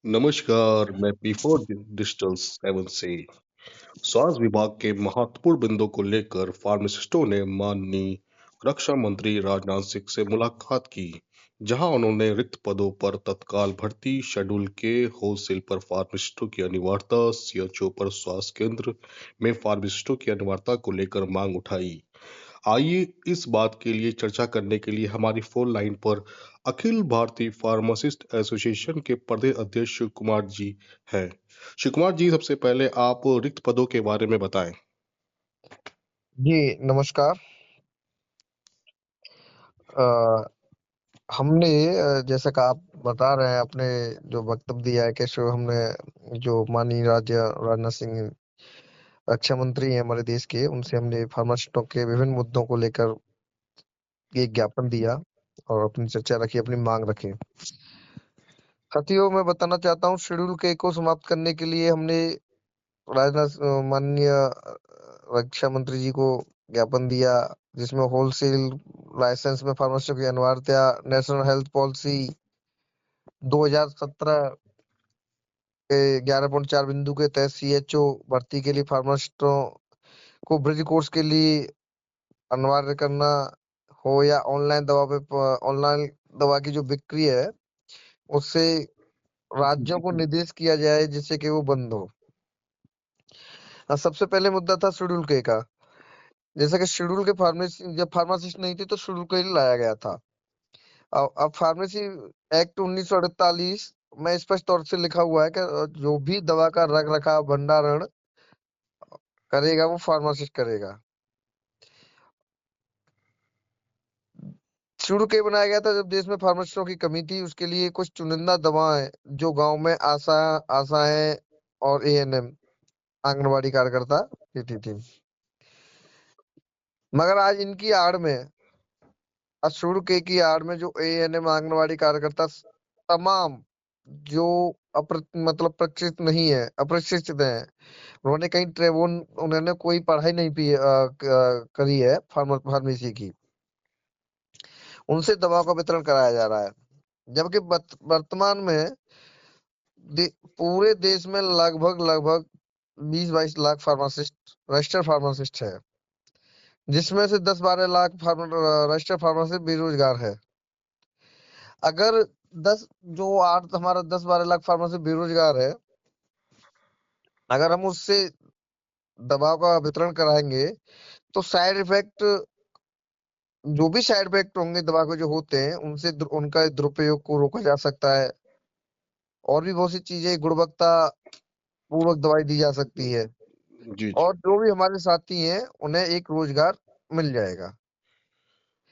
नमस्कार, मैं पी4 डिजिटल 7 से स्वास्थ्य विभाग के महत्वपूर्ण बिंदु को लेकर फार्मासिस्टों ने माननीय रक्षा मंत्री राजनाथ सिंह से मुलाकात की, जहां उन्होंने रिक्त पदों पर तत्काल भर्ती, शेड्यूल के होलसेल पर फार्मासिस्टों की अनिवार्यता, सीएचओ पर स्वास्थ्य केंद्र में फार्मासिस्टों की अनिवार्यता को लेकर मांग उठाई। आइए इस बात के लिए चर्चा करने के लिए हमारी फोन लाइन पर अखिल भारतीय फार्मासिस्ट एसोसिएशन के प्रदेश अध्यक्ष शिव कुमार जी हैं। शिव कुमार जी, सबसे पहले आप रिक्त पदों के बारे में बताएं। जी, नमस्कार। अ, हमने जैसा कि आप बता रहे हैं, आपने जो वक्तव्य दिया है कि सो हमने जो माननीय राजनाथ सिंह रक्षा मंत्री हैं हमारे देश के, उनसे हमने फार्मासिस्टों के विभिन्न मुद्दों को लेकर एक ज्ञापन दिया और अपनी चर्चा रखी, अपनी मांग रखी। साथियों, मैं बताना चाहता हूँ, शेड्यूल के को समाप्त करने के लिए हमने माननीय रक्षा मंत्री जी को ज्ञापन दिया, जिसमें होलसेल लाइसेंस में फार्मासिस्टों की अनिवार्यता, नेशनल हेल्थ पॉलिसी 2017 के 11.4 बिंदु के तहत सीएचओ भर्ती के लिए फार्मासिस्टों को ब्रिज कोर्स के लिए अनिवार्य करना हो, या ऑनलाइन दवा की जो बिक्री है उससे राज्यों को निर्देश किया जाए जिससे कि वो बंद हो। सबसे पहले मुद्दा था शेड्यूल के का। जैसे कि शेड्यूल के जब फार्मासिस्ट नहीं थे तो शेड्यूल के लाया गया था। अब फार्मेसी एक्ट 1948 में स्पष्ट तौर से लिखा हुआ है कि जो भी दवा का रख रखाव भंडारण करेगा वो फार्मासिस्ट करेगा। शुरू के बनाया गया था जब देश में फार्मासिस्टों की कमी थी, उसके लिए कुछ चुनिंदा दवाएं जो गांव में आशाएं और एएनएम आंगनवाड़ी कार्यकर्ता देती थी। मगर आज इनकी आड़ में, शुरू के की आड़ में जो एएनएम आंगनवाड़ी कार्यकर्ता तमाम जो मतलब प्रशिक्षित नहीं है, अप्रशिक्षित है, उन्होंने कहीं उन्होंने कोई पढ़ाई नहीं करी है फार्मेसी की, उनसे दवा का वितरण कराया जा रहा है। जबकि वर्तमान में पूरे देश में लगभग 20-22 लाख फार्मासिस्ट रजिस्टर्ड फार्मासिस्ट है, जिसमें से 10-12 लाख रजिस्टर्ड फार्मासिस्ट बेरोजगार है। अगर 10 जो 8 हमारा 10-12 लाख फार्मासिस्ट बेरोजगार है, अगर हम उससे दवा का वितरण कराएंगे तो जो भी साइड इफेक्ट होंगे दवा के जो होते हैं, उनसे उनका दुरुपयोग को रोका जा सकता है, और भी बहुत सी चीजें गुणवत्ता पूर्वक दवाई दी जा सकती है, जी जी। और जो भी हमारे साथी हैं उन्हें एक रोजगार मिल जाएगा।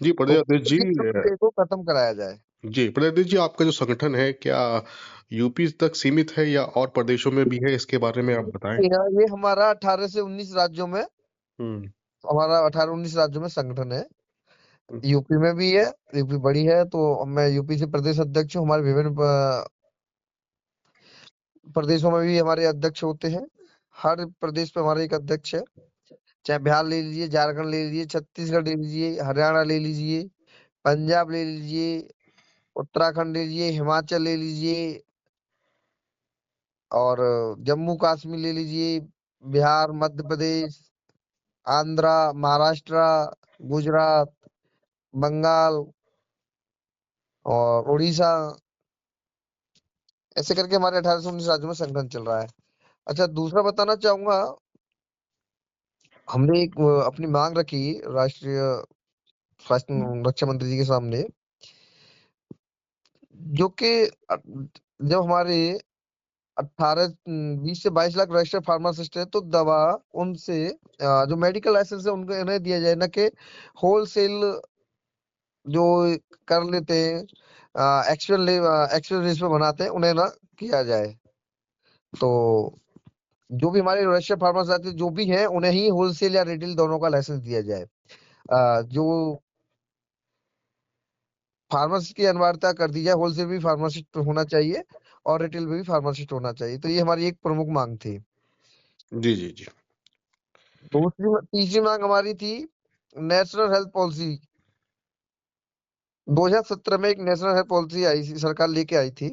जी, तो प्रदेश अध्यक्ष जी। इसी प्रक्रिया को खत्म कराया जाए। जी, प्रदेश अध्यक्ष जी, आपका जो संगठन है क्या यूपी तक सीमित है या और प्रदेशों में भी है? इसके बारे में आप बताएं। ये हमारा 18 से 19 राज्यों में हम्म। हमारा 18-19 राज्यों में संगठन है। यूपी में भी है, यूपी बड़ी है, तो मैं यूपी से प्रदेश अध्यक्ष हूँ। हमारे विभिन्न प्रदेशों में भी हमारे अध्यक्ष होते हैं। हर प्रदेश पे हमारा एक अध्यक्ष है, चाहे बिहार ले लीजिए, झारखंड ले लीजिए, छत्तीसगढ़ ले लीजिए, हरियाणा ले लीजिए, पंजाब ले लीजिए, उत्तराखंड ले लीजिए, हिमाचल ले लीजिए, और जम्मू कश्मीर ले लीजिए, बिहार, मध्य प्रदेश, आंध्रा, महाराष्ट्र, गुजरात, बंगाल और उड़ीसा, ऐसे करके हमारे 18 से 19 राज्यों में संगठन चल रहा है। अच्छा, दूसरा बताना चाहूंगा, हमने एक अपनी मांग रखी राष्ट्रीय स्वास्थ्य रक्षा मंत्री जी के सामने, जो कि जब हमारे 20 से 22 लाख रजिस्टर्ड फार्मासिस्ट है, तो दवा उनसे जो मेडिकल लाइसेंस है उनको इन्हें दिया जाए, ना कि होलसेल जो कर लेते हैं, एक्चुअल रेट पे बनाते हैं, उन्हें ना किया जाए। तो जो भी हमारे रजिस्टर्ड फार्मासिस्ट जो भी हैं, उन्हें ही होलसेल या रिटेल दोनों का लाइसेंस दिया जाए। जो फार्मासिस्ट की अनिवार्यता कर दी जाए, होलसेल भी फार्मासिस्ट होना चाहिए और रिटेल में भी फार्मासिस्ट होना चाहिए। तो ये हमारी एक प्रमुख मांग थी। जी जी जी। तीसरी मांग हमारी थी नेशनल हेल्थ पॉलिसी। 2017 में एक नेशनल हेल्थ पॉलिसी आई थी, सरकार लेके आई थी,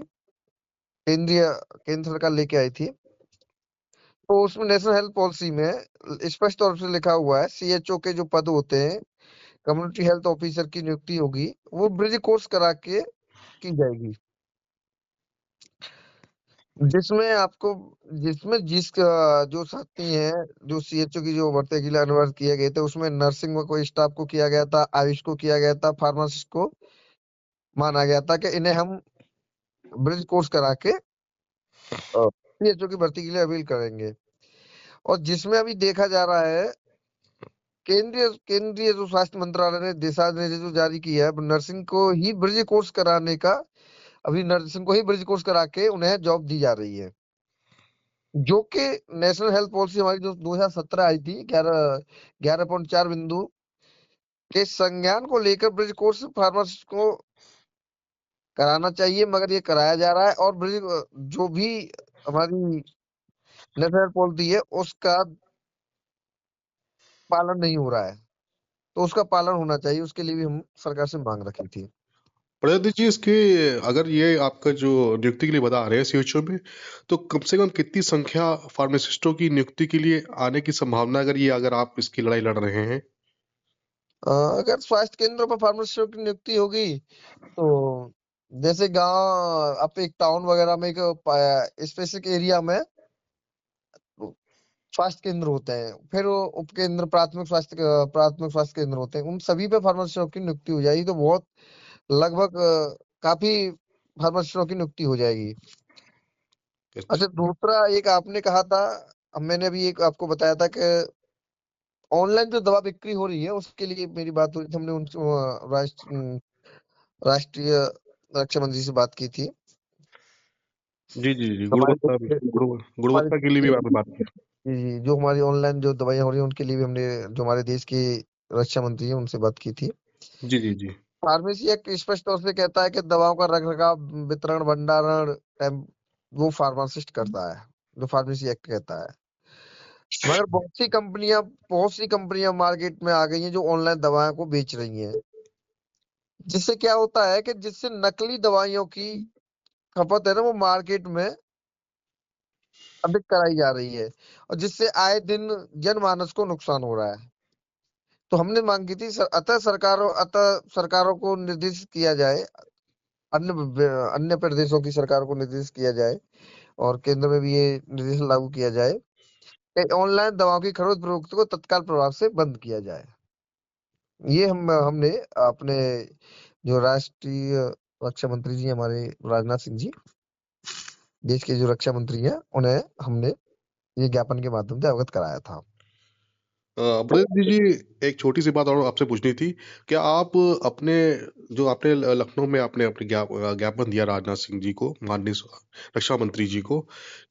केंद्र सरकार लेके आई थी। तो उसमें नेशनल हेल्थ पॉलिसी में स्पष्ट तौर से लिखा हुआ है, सीएचओ के जो पद होते हैं, कम्युनिटी हेल्थ ऑफिसर की नियुक्ति होगी, वो ब्रिज कोर्स करा के की जाएगी। जिसमें आपको जिसमें जो साथी हैं, जो सीएचओ की जो भर्ती के लिए अनुरोध किए गए थे, उसमें नर्सिंग में कोई स्टाफ को किया गया था, आयुष को किया गया था, फार्मासिस्ट को माना गया था कि इन्हें हम ब्रिज कोर्स करा के सीएचओ की भर्ती के लिए अपील करेंगे। और जिसमें अभी देखा जा रहा है, केंद्रीय केंद्रीय जो स्वास्थ्य मंत्रालय ने दिशा निर्देश जो जारी किया है, नर्सिंग को ही ब्रिज कोर्स कराने का, अभी नर्सिंग को ही ब्रिज कोर्स करा के उन्हें जॉब दी जा रही है। जो कि नेशनल हेल्थ पॉलिसी हमारी जो 2017 आई थी, 11.4 बिंदु के संज्ञान को लेकर ब्रिज कोर्स फार्मासिस्ट को कराना चाहिए, मगर ये कराया जा रहा है। और ब्रिज जो भी हमारी नेशनल हेल्थ पॉलिसी है, उसका पालन नहीं हो रहा है, तो उसका पालन होना चाहिए। उसके लिए भी हम सरकार से मांग रखी थी। प्रदीप जी, इसके अगर ये आपका जो नियुक्ति के लिए बता रहे हैं सीएचओ में, तो कम से कम कितनी संख्या फार्मासिस्टों की नियुक्ति के लिए आने की संभावना, अगर आप इसकी लड़ाई लड़ रहे हैं? अगर स्वास्थ्य केंद्रों पर फार्मासिस्टों की नियुक्ति होगी, तो जैसे गांव, आप एक टाउन वगैरह में, एक स्पेसिफिक एरिया में स्वास्थ्य केंद्र होते हैं, फिर वो उप केंद्र, प्राथमिक स्वास्थ्य केंद्र होते हैं, उन सभी पे फार्मासिस्टों की नियुक्ति हो जाएगी, तो बहुत लगभग काफी फार्मासिस्टों की नियुक्ति हो जाएगी। अच्छा। अच्छा, दूसरा एक आपने कहा था, अब मैंने अभी एक आपको बताया था कि ऑनलाइन जो दवा बिक्री हो रही है, उसके लिए मेरी बात हुई थी, हमने उन राष्ट्रीय रक्षा मंत्री से बात की थी। जी जी जी, हमारे हमारे गुणवत्ता के लिए भी आपने बात की। जी जी, जो हमारी ऑनलाइन जो दवाइयाँ हो रही हैं, उनके लिए भी हमने, जो हमारे देश के रक्षा मंत्री हैं, उनसे बात की थी। जी जी जी। फार्मेसी एक्ट स्पष्ट तौर से कहता है कि दवाओं का रखरखाव, वितरण, भंडारण वो फार्मासिस्ट करता है, जो फार्मेसी एक्ट कहता है। मगर बहुत सी कंपनियां मार्केट में आ गई हैं, जो ऑनलाइन दवाओं को बेच रही हैं। जिससे क्या होता है कि जिससे नकली दवाइयों की खपत है ना, वो मार्केट में अधिक कराई जा रही है, और जिससे आए दिन जनमानस को नुकसान हो रहा है। तो हमने मांग की थी, अतः सरकारों को निर्देशित किया जाए, अन्य प्रदेशों की सरकारों को निर्देशित किया जाए, और केंद्र में भी ये निर्देश लागू किया जाए कि ऑनलाइन दवाओं की खरीद फरोख्त को तत्काल प्रभाव से बंद किया जाए। ये हमने अपने जो राष्ट्रीय रक्षा मंत्री जी हमारे राजनाथ सिंह जी, देश के जो रक्षा मंत्री हैं, उन्हें हमने ये ज्ञापन के माध्यम से अवगत कराया था। प्रदीप जी, एक छोटी सी बात और आपसे पूछनी थी। क्या आप अपने, जो आपने लखनऊ में आपने अपने ज्ञापन दिया राजनाथ सिंह जी को, माननीय रक्षा मंत्री जी को,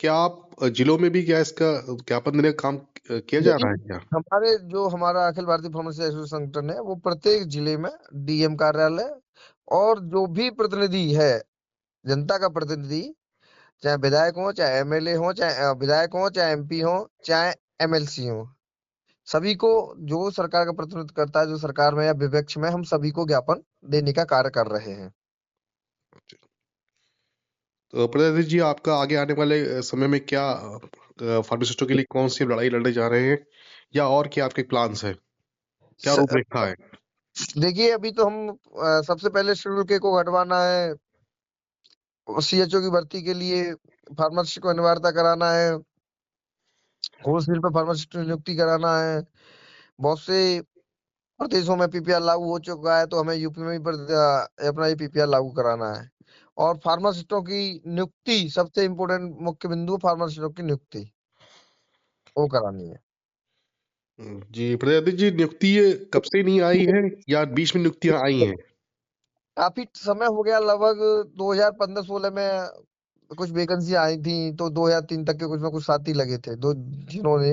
क्या आप जिलों में भी क्या इसका ज्ञापन देने का काम किया जा देखिए, रहा है क्या? हमारा अखिल भारतीय फार्मेसी एसोसिएशन संगठन है, वो प्रत्येक जिले में डीएम कार्यालय, और जो भी प्रतिनिधि है, जनता का प्रतिनिधि, चाहे विधायक हो, चाहे एमएलए हो, चाहे एमपी हो, चाहे एमएलसी हो, सभी को, जो सरकार का प्रतिनिधित्व करता है, जो सरकार में या विपक्ष में, हम सभी को ज्ञापन देने का कार्य कर रहे हैं। तो प्रदीप जी, आपका आगे आने वाले समय में क्या फार्मासिस्टों के लिए कौन सी लड़ाई लड़ने जा रहे हैं, या और क्या आपके प्लान्स है, क्या स- रूपरेखा है? देखिए, अभी तो हम सबसे पहले शेड्यूल के को हटवाना है, सीएचओ की भर्ती के लिए फार्मासिस्ट को अनिवार्यता कराना है, होलसेल पे फार्मासिस्ट की नियुक्ति कराना है। बहुत से प्रदेशों में पीपीआर लागू हो चुका है, तो हमें यूपी में भी अपना ये पीपीआर लागू कराना है। और फार्मासिस्टों की नियुक्ति, सबसे इम्पोर्टेंट मुख्य बिंदु, फार्मासिस्टों की नियुक्ति वो करानी है। जी प्रदीप जी, नियुक्ति ये कब से नहीं आई है, या बीच में नियुक्तियां आई हैं? काफी समय हो गया, लगभग 2015-16 में कुछ वैकेंसी आई थी, तो 2003 तक के कुछ में कुछ साथी लगे थे, दो जिन्होंने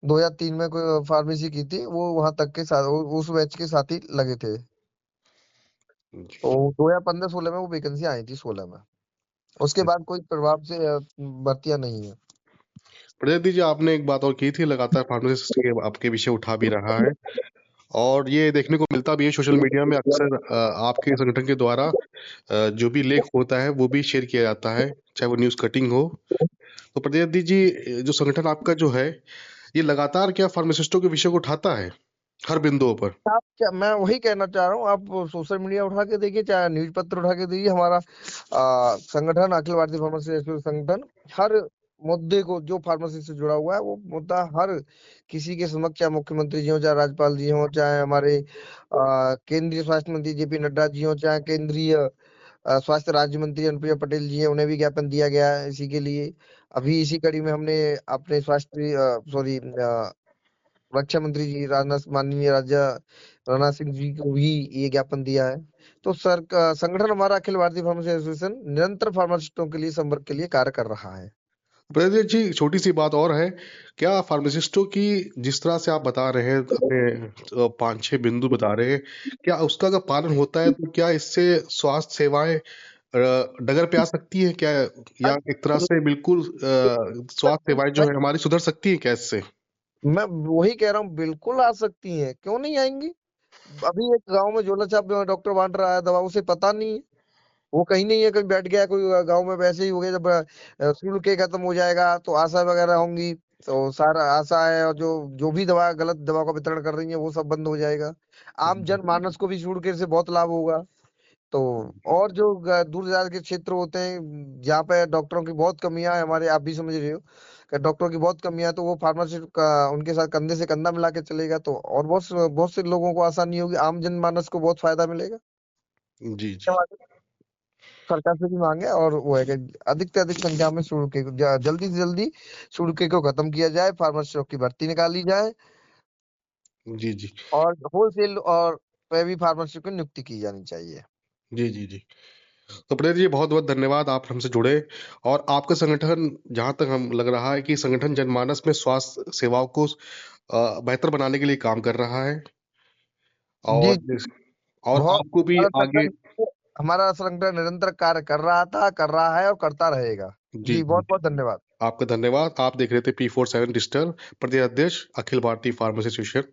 2003 में कोई फार्मेसी की थी, वो वहां तक के साथ, उस बैच के साथी लगे थे। तो 2015-16 में वो वैकेंसी आई थी, 16 में। उसके बाद कोई प्रभाव से भर्तियां नहीं है। प्रदीप जी, आपने एक बात और की थी, लगातार फार्मासिस्ट के आपके विषय उठा भी रहा है, और ये देखने को मिलता भी है सोशल मीडिया में अक्सर, आपके संगठन के द्वारा जो भी लेख होता है वो भी शेयर किया जाता है, चाहे वो न्यूज कटिंग हो। तो प्रदीप जी, जो संगठन आपका जो है, ये लगातार क्या फार्मासिस्टों के विषय को उठाता है हर बिंदुओं पर? आप क्या, मैं वही कहना चाह रहा हूँ, आप सोशल मीडिया उठा के देखिए, चाहे न्यूज पत्र उठा के देखिए, हमारा संगठन अखिल भारतीय फार्मेसी एसोसिएशन संगठन हर मुद्दे को, जो फार्मेसी से जुड़ा हुआ है, वो मुद्दा हर किसी के समक्ष, चाहे मुख्यमंत्री जी हो, चाहे राज्यपाल जी हो, चाहे हमारे केंद्रीय स्वास्थ्य मंत्री जेपी नड्डा जी हो, चाहे केंद्रीय स्वास्थ्य राज्य मंत्री अनुप्रिया पटेल जी हैं, उन्हें भी ज्ञापन दिया गया है इसी के लिए। अभी इसी कड़ी में हमने अपने स्वास्थ्य सॉरी रक्षा मंत्री जी राजनाथ, माननीय राजा राजनाथ सिंह जी को भी ये ज्ञापन दिया है। तो संगठन हमारा अखिल भारतीय फार्मेसी एसोसिएशन निरंतर फार्मासिस्टों के लिए, संवर्ग के लिए कार्य कर रहा है। प्रदीप जी, छोटी सी बात और है, क्या फार्मासिस्टों की जिस तरह से आप बता रहे हैं, अपने 5-6 बिंदु बता रहे हैं, क्या उसका अगर पालन होता है तो क्या इससे स्वास्थ्य सेवाएं डगर पे आ सकती है क्या, या एक तरह से बिल्कुल स्वास्थ्य सेवाएं जो है हमारी सुधर सकती है क्या इससे? मैं वही कह रहा हूँ, बिल्कुल आ सकती हैं, क्यों नहीं आएंगी। अभी एक गांव में झोला छाप डॉक्टर बांट रहा है दवा, उसे पता नहीं है, वो कहीं नहीं है, कहीं बैठ गया कोई गांव में, वैसे ही हो गया। जब शुल्क के खत्म हो जाएगा तो आशा वगैरह होंगी, तो सारा आशा है, और जो जो भी दवा, गलत दवा का वितरण कर रही है, वो सब बंद हो जाएगा। आम जन मानस को भी शुल्क से बहुत लाभ होगा। तो और जो दूर दराज के क्षेत्र होते हैं, जहाँ पे डॉक्टरों की बहुत कमियां है, हमारे आप भी समझ रहे हो कि डॉक्टरों की बहुत कमियां है, तो वो फार्मासिस्ट का उनके साथ कंधे से कंधा मिला के चलेगा, तो और बहुत से लोगों को आसानी होगी, आम जनमानस को बहुत फायदा मिलेगा। जी जी। सरकार से भी मांगे, और वो है कि अधिक से अधिक संख्या में शुल्क जल्दी से जल्दी शुल्क को खत्म किया जाए, फार्मासिस्टों की भर्ती निकाली जाए, जी जी। और होलसेल और पे भी फार्मासिस्ट की नियुक्ति की जानी चाहिए। जी जी जी। तो प्रेरित जी, बहुत बहुत धन्यवाद, आप हमसे जुड़े। और आपका संगठन, जहां तक हम लग रहा है कि संगठन जनमानस में स्वास्थ्य सेवाओं को बेहतर बनाने के लिए काम कर रहा है। जी, और और बहुत आपको भी हमारा आगे। संगठन हमारा संगठन निरंतर कार्य कर रहा था, कर रहा है और करता रहेगा। जी जी, जी। बहुत बहुत धन्यवाद। आपका धन्यवाद। आप देख रहे थे P47 डिजिटल, प्रदेश अध्यक्ष अखिल भारतीय फार्मेसी एसोसिएशन।